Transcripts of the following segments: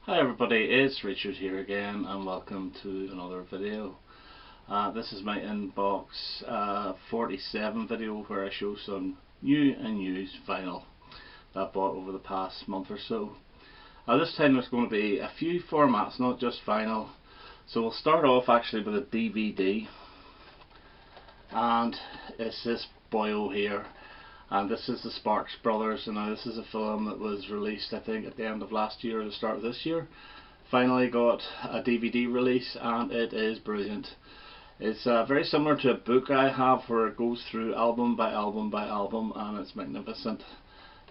Hi everybody, it's Richard here again and welcome to another video. This is my inbox 47 video where I show some new and used vinyl that I bought over the past month or so. This time there's going to be a few formats, not just vinyl. So we'll start off actually with a DVD, and it's this boyo here. And this is the Sparks Brothers, and now this is a film that was released I think at the end of last year or the start of this year. Finally got a DVD release and it is brilliant. It's very similar to a book I have where it goes through album by album by album, and it's magnificent.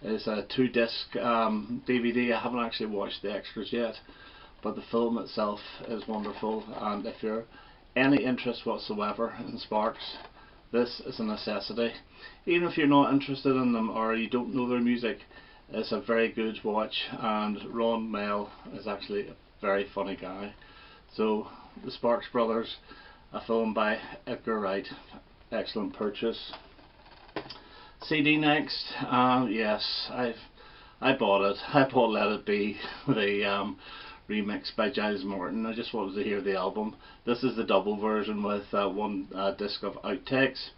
It's a 2-disc DVD. I haven't actually watched the extras yet, but the film itself is wonderful, and if you're any interest whatsoever in Sparks, this is a necessity. Even if you're not interested in them or you don't know their music, it's a very good watch, and Ron Mel is actually a very funny guy. So the Sparks Brothers, a film by Edgar Wright, excellent purchase. CD next, yes, I bought it. I bought Let It Be, the remix by Giles Martin. I just wanted to hear the album. This is the double version with one disc of outtakes,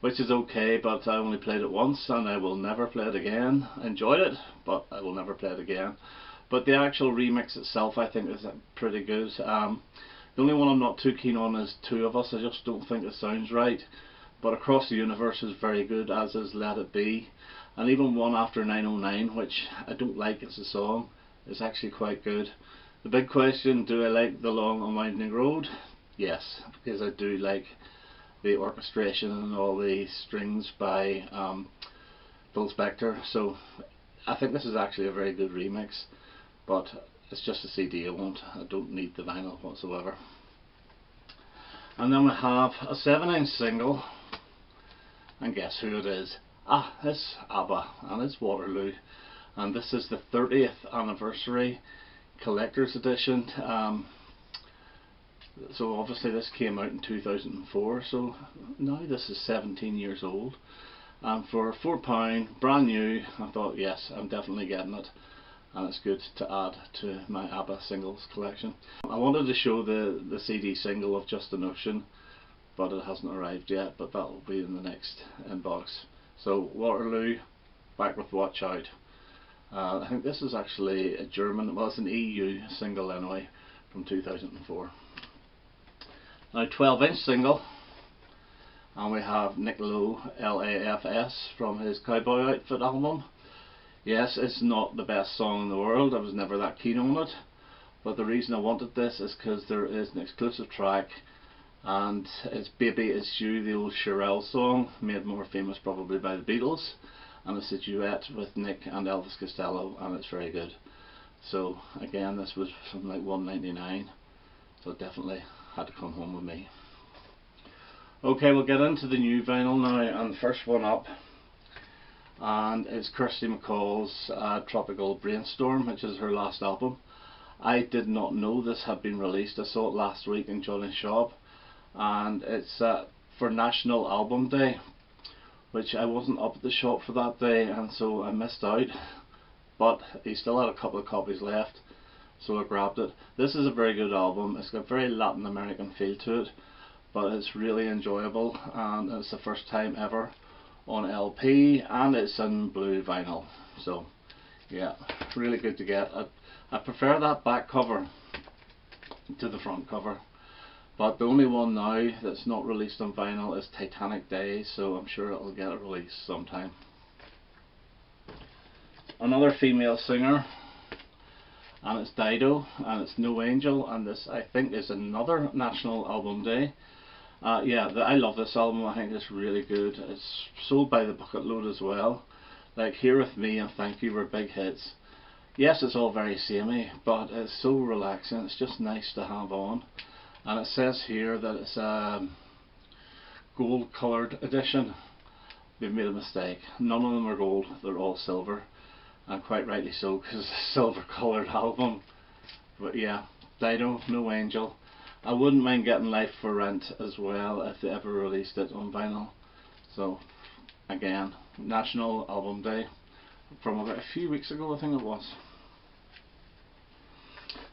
which is okay, but I only played it once and I will never play it again. I enjoyed it, but I will never play it again. But the actual remix itself I think is pretty good. The only one I'm not too keen on is Two of Us. I just don't think it sounds right. But Across the Universe is very good, as is Let It Be. And even One After 909, which I don't like as a song, is actually quite good. The big question, do I like The Long Unwinding Road? Yes, because I do like the orchestration and all the strings by Phil Spector. So I think this is actually a very good remix, but it's just a CD I want. I don't need the vinyl whatsoever. And then we have a 7-inch single, and guess who it is? It's Abba, and it's Waterloo. And this is the 30th anniversary collector's edition. So obviously this came out in 2004, so now this is 17 years old. And for £4 brand new, I thought yes, I'm definitely getting it, and it's good to add to my Abba singles collection. I wanted to show the CD single of Just an Ocean, but it hasn't arrived yet, but that will be in the next inbox. So Waterloo, back with Watch Out. I think this is actually a German, well it's an EU single anyway, from 2004. Now 12-inch single, and we have Nick Lowe, LAFS, from his Cowboy Outfit album. Yes, it's not the best song in the world, I was never that keen on it, but the reason I wanted this is because there is an exclusive track, and it's Baby It's You, the old Shirelle song, made more famous probably by the Beatles. And it's a duet with Nick and Elvis Costello, and it's very good. So again, this was something like $1.99, so it definitely had to come home with me. Okay, we'll get into the new vinyl now, and the first one up, and it's Kirsty MacColl's Tropical Brainstorm, which is her last album. I did not know this had been released. I saw it last week in Johnny's shop, and it's for National Album Day, which I wasn't up at the shop for that day, and so I missed out, but he still had a couple of copies left, so I grabbed it. This is a very good album. It's got a very Latin American feel to it, but it's really enjoyable, and it's the first time ever on LP, and it's in blue vinyl, so yeah, really good to get. I prefer that back cover to the front cover. But the only one now that's not released on vinyl is Titanic Days, so I'm sure it'll get a release sometime. Another female singer, and it's Dido, and it's No Angel, and this I think is another National Album Day. I love this album. I think it's really good. It's sold by the bucket load as well. Like Here With Me and Thank You were big hits. Yes, it's all very samey, but it's so relaxing. It's just nice to have on. And it says here that it's a gold coloured edition. They've made a mistake. None of them are gold, they're all silver, and quite rightly so, because it's a silver coloured album. But yeah, Dido, No Angel. I wouldn't mind getting Life for Rent as well if they ever released it on vinyl. So again, National Album Day from about a few weeks ago, I think it was.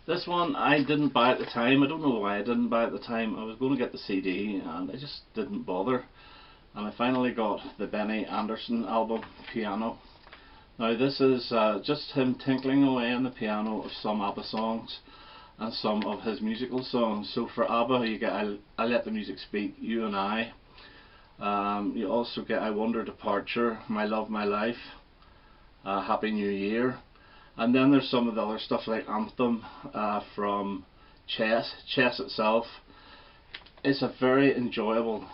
This one I didn't buy at the time. I don't know why I didn't buy it at the time. I was going to get the CD and I just didn't bother. And I finally got the Benny Andersson album, Piano. Now this is just him tinkling away on the piano of some Abba songs and some of his musical songs. So for Abba you get I Let the Music Speak, You and I. You also get I Wonder, Departure, My Love, My Life, Happy New Year. And then there's some of the other stuff like Anthem from Chess. Chess itself is a very enjoyable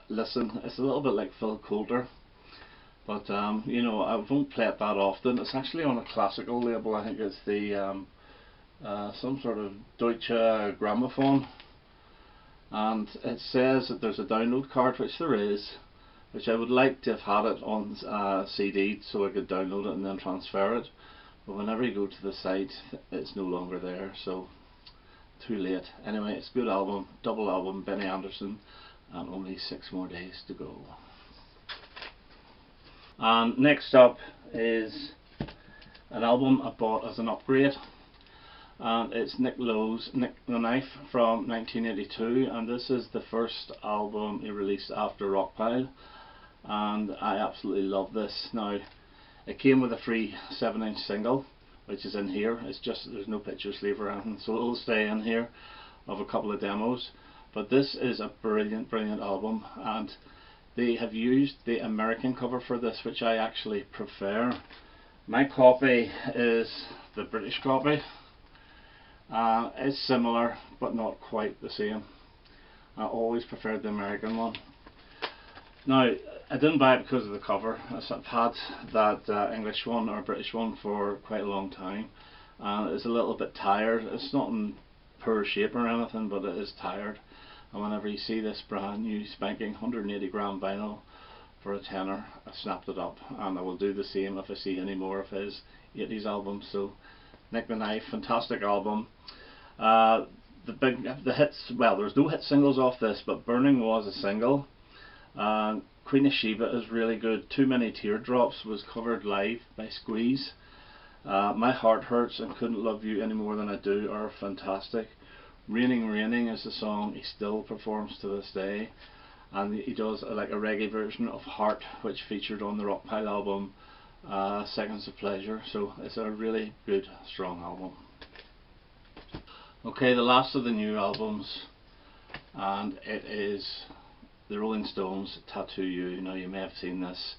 listen. It's a little bit like Phil Coulter, but you know, I won't play it that often. It's actually on a classical label. I think it's the some sort of Deutsche Grammophon, and it says that there's a download card, which there is, which I would like to have had it on CD so I could download it and then transfer it. But whenever you go to the site, it's no longer there, so too late. Anyway, it's a good album, double album, Benny Andersson, and only 6 more days to go. And next up is an album I bought as an upgrade, and it's Nick Lowe's Nick the Knife from 1982, and this is the first album he released after Rockpile, and I absolutely love this. Now, it came with a free 7-inch single, which is in here. It's just, there's no picture sleeve or anything, so it'll stay in here, of a couple of demos. But this is a brilliant, brilliant album, and they have used the American cover for this, which I actually prefer. My copy is the British copy. It's similar, but not quite the same. I always preferred the American one. Now, I didn't buy it because of the cover. I've had that English one or British one for quite a long time, and it's a little bit tired. It's not in poor shape or anything, but it is tired. And whenever you see this brand new spanking 180 gram vinyl for a tenner, I snapped it up, and I will do the same if I see any more of his 80s albums. So Nick the Knife, fantastic album. The hits, well, there's no hit singles off this, but Burning was a single. Queen of Sheba is really good. Too Many Teardrops was covered live by Squeeze. My Heart Hurts and Couldn't Love You Any More Than I Do are fantastic. Raining Raining is a song he still performs to this day, and he does like a reggae version of Heart, which featured on the Rockpile album Seconds of Pleasure. So it's a really good, strong album. Okay, the last of the new albums, and it is the Rolling Stones' Tattoo You. Now, you may have seen this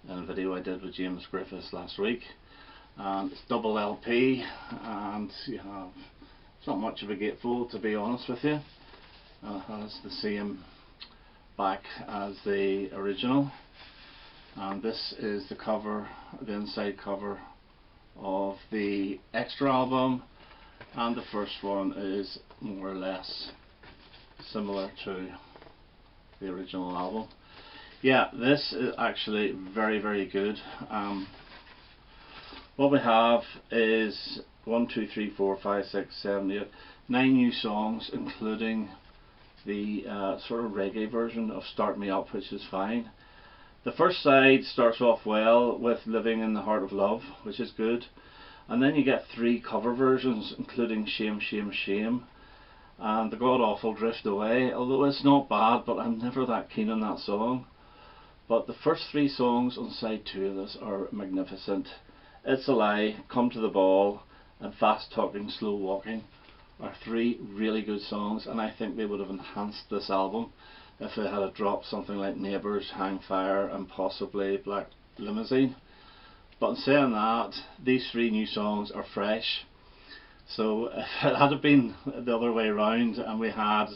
in a video I did with James Griffiths last week, and it's double LP, and you have, it's not much of a gatefold, to be honest with you. It has the same back as the original, and this is the cover, the inside cover of the extra album, and the first one is more or less similar to the original album. Yeah, this is actually very, very good. What we have is 1, 2, 3, 4, 5, 6, 7, 8, 9 new songs, including the sort of reggae version of Start Me Up, which is fine. The first side starts off well with Living in the Heart of Love, which is good, and then you get 3 cover versions, including Shame, Shame, Shame, and The God Awful Drift Away, although it's not bad, but I'm never that keen on that song. But the first 3 songs on side 2 of this are magnificent. It's a Lie, Come to the Ball, and Fast Talking, Slow Walking are 3 really good songs, and I think they would have enhanced this album if they had dropped something like Neighbours, Hang Fire, and possibly Black Limousine. But in saying that, these 3 new songs are fresh. So if it had been the other way around and we had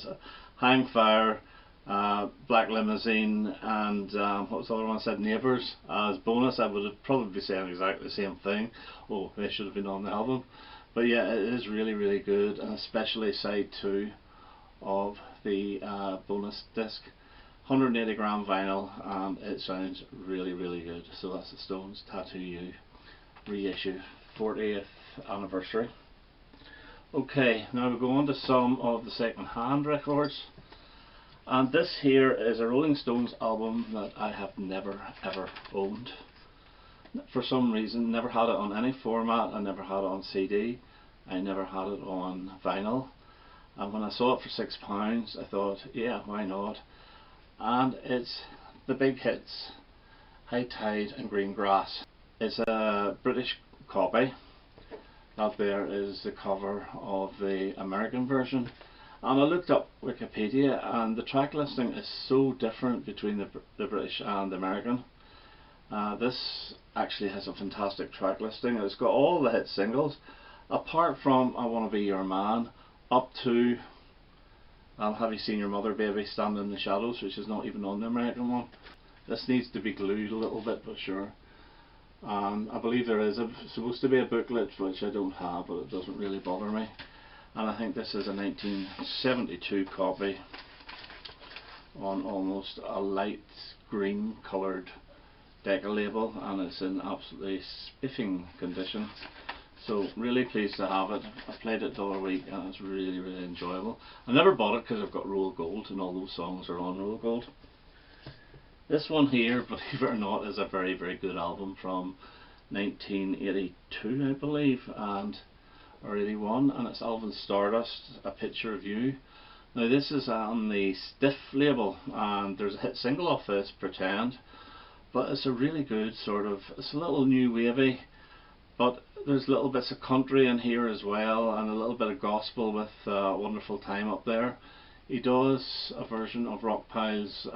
Hang Fire, Black Limousine, and what was the other one I said, Neighbours as bonus, I would have probably be saying exactly the same thing. Oh, they should have been on the album. But yeah, it is really, really good, and especially side 2 of the bonus disc. 180 gram vinyl, and it sounds really, really good. So that's the Stones' Tattoo You reissue, 40th anniversary. Okay, now we go on to some of the second-hand records, and this here is a Rolling Stones album that I have never ever owned. For some reason, never had it on any format, I never had it on CD. I never had it on vinyl, and when I saw it for £6 I thought, yeah, why not? And it's the big hits, High Tide and Green Grass. It's a British copy. That there is the cover of the American version, and I looked up Wikipedia and the track listing is so different between the British and the American. This actually has a fantastic track listing. It's got all the hit singles apart from I Want to Be Your Man up to Have You Seen Your Mother Baby, Stand in the Shadows, which is not even on the American one. This needs to be glued a little bit, but sure. I believe there is supposed to be a booklet, which I don't have, but it doesn't really bother me. And I think this is a 1972 copy on almost a light green coloured Decca label, and it's in absolutely spiffing condition. So really pleased to have it. I played it the other week and it's really, really enjoyable. I never bought it because I've got Roll Gold and all those songs are on Roll Gold. This one here, believe it or not, is a very, very good album from 1982, I believe, or 81, and it's Alvin Stardust, A Picture of You. Now this is on the Stiff label, and there's a hit single off this, Pretend, but it's a really good sort of, it's a little new wavy, but there's little bits of country in here as well, and a little bit of gospel with Wonderful Time up there. He does a version of Rockpile's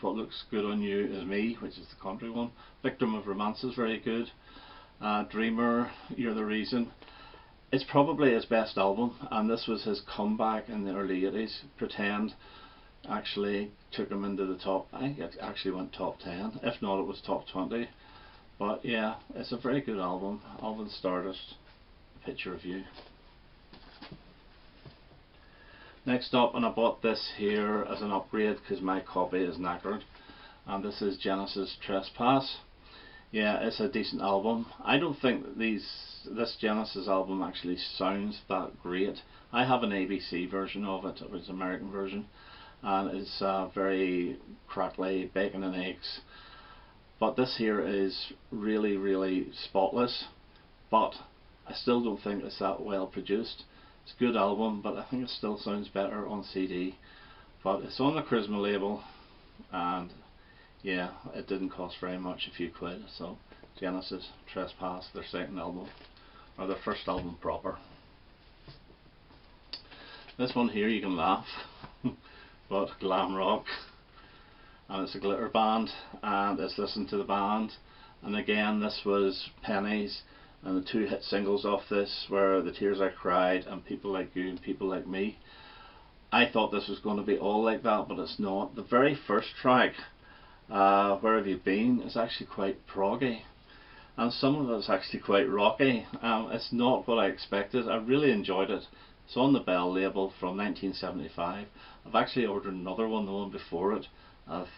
What Looks Good on You Is Me, which is the country one. Victim of Romance is very good. Dreamer, You're the Reason. It's probably his best album, and this was his comeback in the early 80s. Pretend actually took him into the top, I think it actually went top 10, if not it was top 20. But yeah, it's a very good album. Alvin Stardust, A Picture of You. Next up, and I bought this here as an upgrade because my copy is knackered, and this is Genesis Trespass. Yeah, it's a decent album. I don't think this Genesis album actually sounds that great. I have an ABC version of it, which is an American version, and it's very crackly, bacon and eggs. But this here is really, really spotless, but I still don't think it's that well produced. It's a good album, but I think it still sounds better on CD. But it's on the Charisma label, and yeah, it didn't cost very much, a few quid. So Genesis Trespass, their second album, or their first album proper. This one here you can laugh, but glam rock, and it's a glitter band, and it's Listen to the Band. And again, this was pennies. And the two hit singles off this were The Tears I Cried and People Like You and People Like Me. I thought this was going to be all like that, but it's not. The very first track, Where Have You Been, is actually quite proggy, and some of it's actually quite rocky. It's not what I expected. I really enjoyed it. It's on the Bell label from 1975. I've actually ordered another one, the one before it.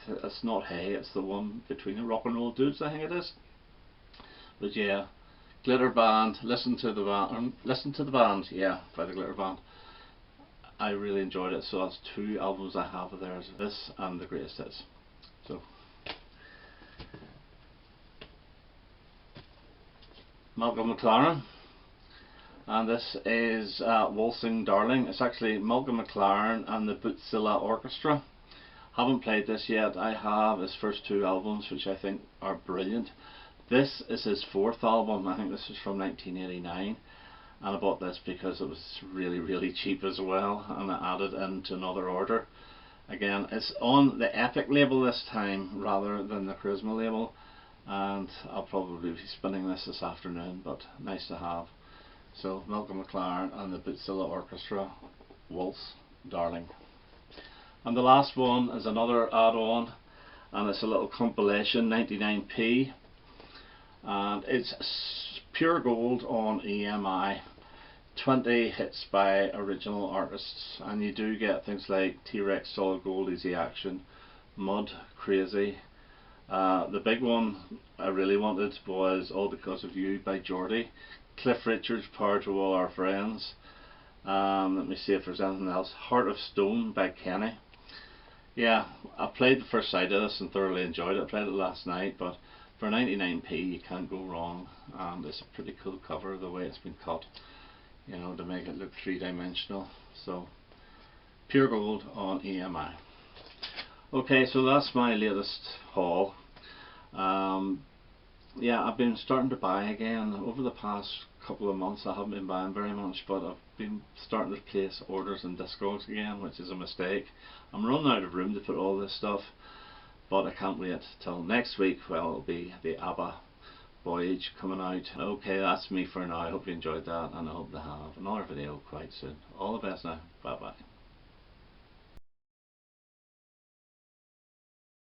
It's not Hey, it's the one Between the Rock and Roll Dudes, I think it is. But yeah, Glitter Band, Listen to the Band, yeah, by the Glitter Band. I really enjoyed it. So that's two albums I have of theirs, this and The Greatest Hits. So Malcolm McLaren, and this is Waltzing Darling. It's actually Malcolm McLaren and the Bootzilla Orchestra. Haven't played this yet. I have his first two albums, which I think are brilliant. This is his fourth album. I think this is from 1989, and I bought this because it was really, really cheap as well, and I added into another order. Again, it's on the Epic label this time rather than the Charisma label, and I'll probably be spinning this afternoon, but nice to have. So Malcolm McLaren and the Bootzilla Orchestra, Waltz Darling. And the last one is another add-on, and it's a little compilation, 99p, and it's pure gold on EMI. 20 hits by original artists, and you do get things like T-Rex, Solid Gold, Easy Action, Mud, Crazy. The big one I really wanted was All Because of You by Geordie, Cliff Richard's Power to All Our Friends. Let me see if there's anything else. Heart of Stone by Kenny. Yeah, I played the first side of this and thoroughly enjoyed it. I played it last night, but for 99p you can't go wrong, and it's a pretty cool cover the way it's been cut. you know, to make it look three-dimensional. So pure gold on EMI. Okay, so that's my latest haul. Yeah, I've been starting to buy again. Over the past couple of months I haven't been buying very much, but I've been starting to place orders in Discogs again, which is a mistake. I'm running out of room to put all this stuff, but I can't wait till next week. Well, it'll be the Abba Voyage coming out. Okay, that's me for now. I hope you enjoyed that, and I hope to have another video quite soon. All the best now. Bye bye.